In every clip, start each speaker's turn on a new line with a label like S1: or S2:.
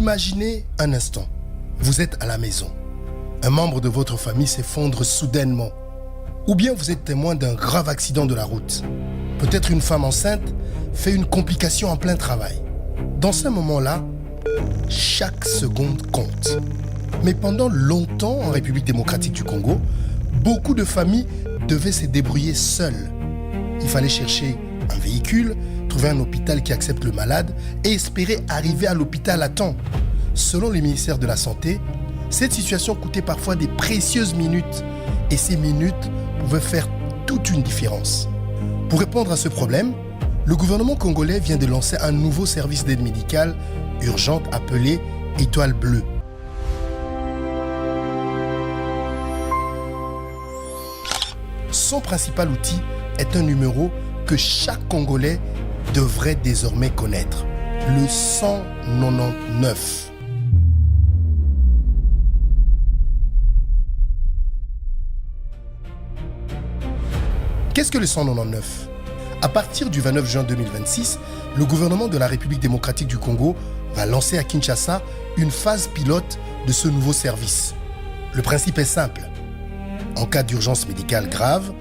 S1: Imaginez un instant, vous êtes à la maison. Un membre de votre famille s'effondre soudainement. Ou bien vous êtes témoin d'un grave accident de la route. Peut-être une femme enceinte fait une complication en plein travail. Dans ce moment-là, chaque seconde compte. Mais pendant longtemps, en République démocratique du Congo, beaucoup de familles devaient se débrouiller seules. Il fallait chercher un véhicule, trouver un hôpital qui accepte le malade et espérer arriver à l'hôpital à temps. Selon le ministère de la Santé, cette situation coûtait parfois des précieuses minutes et ces minutes pouvaient faire toute une différence. Pour répondre à ce problème, le gouvernement congolais vient de lancer un nouveau service d'aide médicale urgente appelé Étoile Bleue. Son principal outil est un numéro que chaque Congolais devrait désormais connaître, le 199. Qu'est-ce que le 199 ? À partir du 29 juin 2026, le gouvernement de la République démocratique du Congo va lancer à Kinshasa une phase pilote de ce nouveau service. Le principe est simple. En cas d'urgence médicale grave,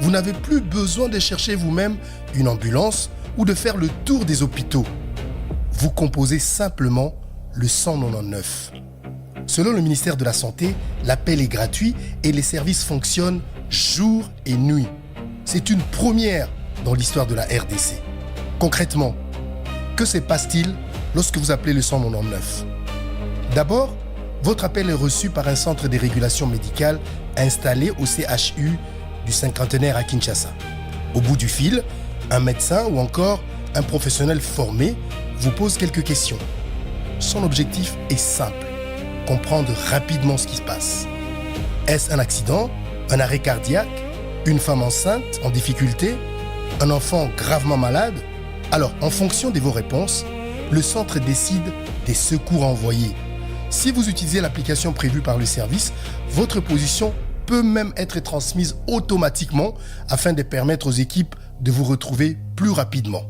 S1: vous n'avez plus besoin de chercher vous-même une ambulance ou de faire le tour des hôpitaux. Vous composez simplement le 199. Selon le ministère de la Santé, l'appel est gratuit et les services fonctionnent jour et nuit. C'est une première dans l'histoire de la RDC. Concrètement, que se passe-t-il lorsque vous appelez le 199 ? D'abord, votre appel est reçu par un centre de régulation médicale installé au CHU du cinquantenaire à Kinshasa. Au bout du fil, un médecin ou encore un professionnel formé vous pose quelques questions. Son objectif est simple, comprendre rapidement ce qui se passe. Est-ce un accident, un arrêt cardiaque, une femme enceinte en difficulté, un enfant gravement malade ? Alors, en fonction de vos réponses, le centre décide des secours envoyés. Si vous utilisez l'application prévue par le service, votre position peut même être transmise automatiquement afin de permettre aux équipes de vous retrouver plus rapidement.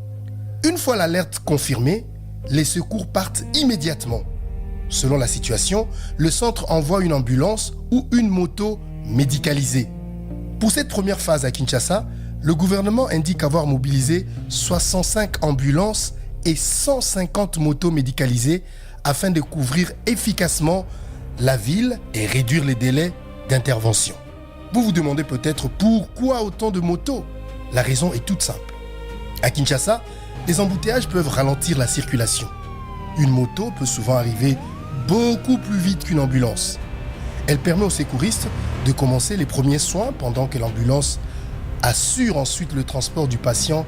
S1: Une fois l'alerte confirmée, les secours partent immédiatement. Selon la situation, le centre envoie une ambulance ou une moto médicalisée. Pour cette première phase à Kinshasa, le gouvernement indique avoir mobilisé 65 ambulances et 150 motos médicalisées afin de couvrir efficacement la ville et réduire les délais d'intervention. Vous vous demandez peut-être pourquoi autant de motos ? La raison est toute simple. À Kinshasa, les embouteillages peuvent ralentir la circulation. Une moto peut souvent arriver beaucoup plus vite qu'une ambulance. Elle permet aux secouristes de commencer les premiers soins pendant que l'ambulance assure ensuite le transport du patient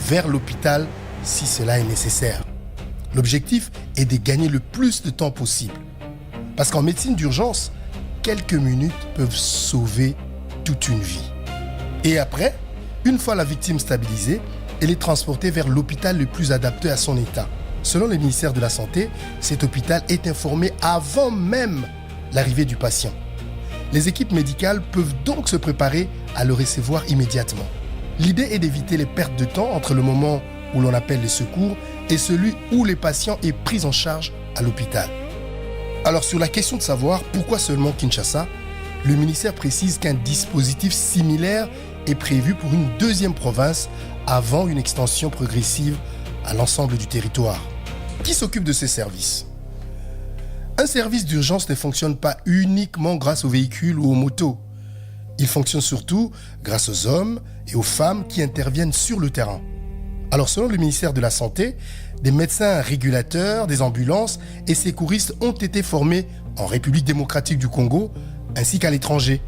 S1: vers l'hôpital si cela est nécessaire. L'objectif est de gagner le plus de temps possible. Parce qu'en médecine d'urgence, quelques minutes peuvent sauver toute une vie. Et après, une fois la victime stabilisée, elle est transportée vers l'hôpital le plus adapté à son état. Selon le ministère de la Santé, cet hôpital est informé avant même l'arrivée du patient. Les équipes médicales peuvent donc se préparer à le recevoir immédiatement. L'idée est d'éviter les pertes de temps entre le moment où l'on appelle les secours et celui où le patient est pris en charge à l'hôpital. Alors sur la question de savoir pourquoi seulement Kinshasa, le ministère précise qu'un dispositif similaire est prévu pour une deuxième province avant une extension progressive à l'ensemble du territoire. Qui s'occupe de ces services ? Un service d'urgence ne fonctionne pas uniquement grâce aux véhicules ou aux motos. Il fonctionne surtout grâce aux hommes et aux femmes qui interviennent sur le terrain. Alors selon le ministère de la Santé, des médecins régulateurs, des ambulances et secouristes ont été formés en République démocratique du Congo ainsi qu'à l'étranger.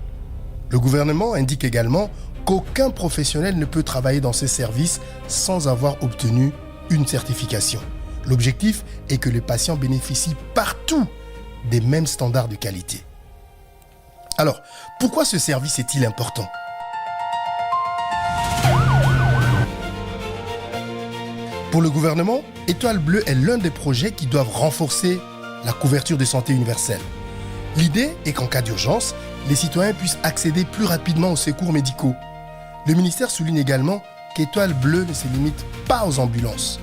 S1: Le gouvernement indique également qu'aucun professionnel ne peut travailler dans ces services sans avoir obtenu une certification. L'objectif est que les patients bénéficient partout des mêmes standards de qualité. Alors, pourquoi ce service est-il important ? Pour le gouvernement, Étoile Bleue est l'un des projets qui doivent renforcer la couverture de santé universelle. L'idée est qu'en cas d'urgence, les citoyens puissent accéder plus rapidement aux secours médicaux. Le ministère souligne également qu'Étoile Bleue ne se limite pas aux ambulances.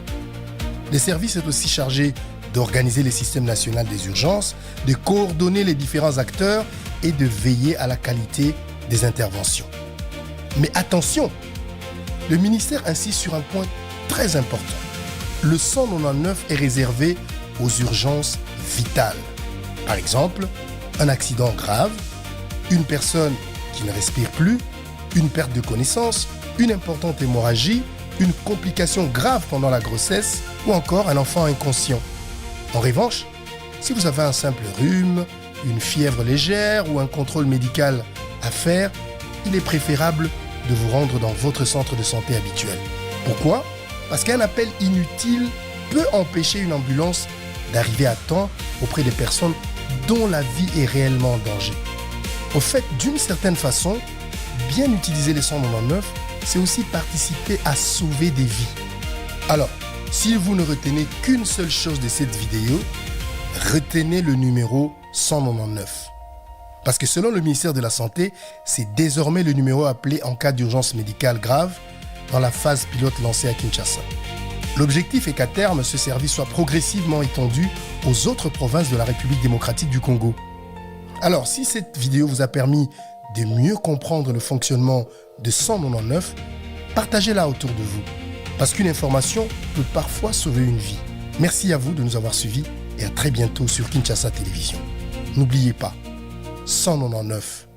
S1: Le service est aussi chargé d'organiser les systèmes nationaux des urgences, de coordonner les différents acteurs et de veiller à la qualité des interventions. Mais attention, le ministère insiste sur un point très important. Le 199 est réservé aux urgences vitales. Par exemple, un accident grave, une personne qui ne respire plus, une perte de connaissance, une importante hémorragie, une complication grave pendant la grossesse ou encore un enfant inconscient. En revanche, si vous avez un simple rhume, une fièvre légère ou un contrôle médical à faire, il est préférable de vous rendre dans votre centre de santé habituel. Pourquoi ? Parce qu'un appel inutile peut empêcher une ambulance d'arriver à temps auprès des personnes dont la vie est réellement en danger. Au fait, d'une certaine façon, bien utiliser les 199, c'est aussi participer à sauver des vies. Alors, si vous ne retenez qu'une seule chose de cette vidéo, retenez le numéro 199. Parce que selon le ministère de la Santé, c'est désormais le numéro appelé en cas d'urgence médicale grave dans la phase pilote lancée à Kinshasa. L'objectif est qu'à terme, ce service soit progressivement étendu aux autres provinces de la République démocratique du Congo. Alors, si cette vidéo vous a permis de mieux comprendre le fonctionnement de 199, partagez-la autour de vous. Parce qu'une information peut parfois sauver une vie. Merci à vous de nous avoir suivis et à très bientôt sur Kinshasa Télévision. N'oubliez pas, 199.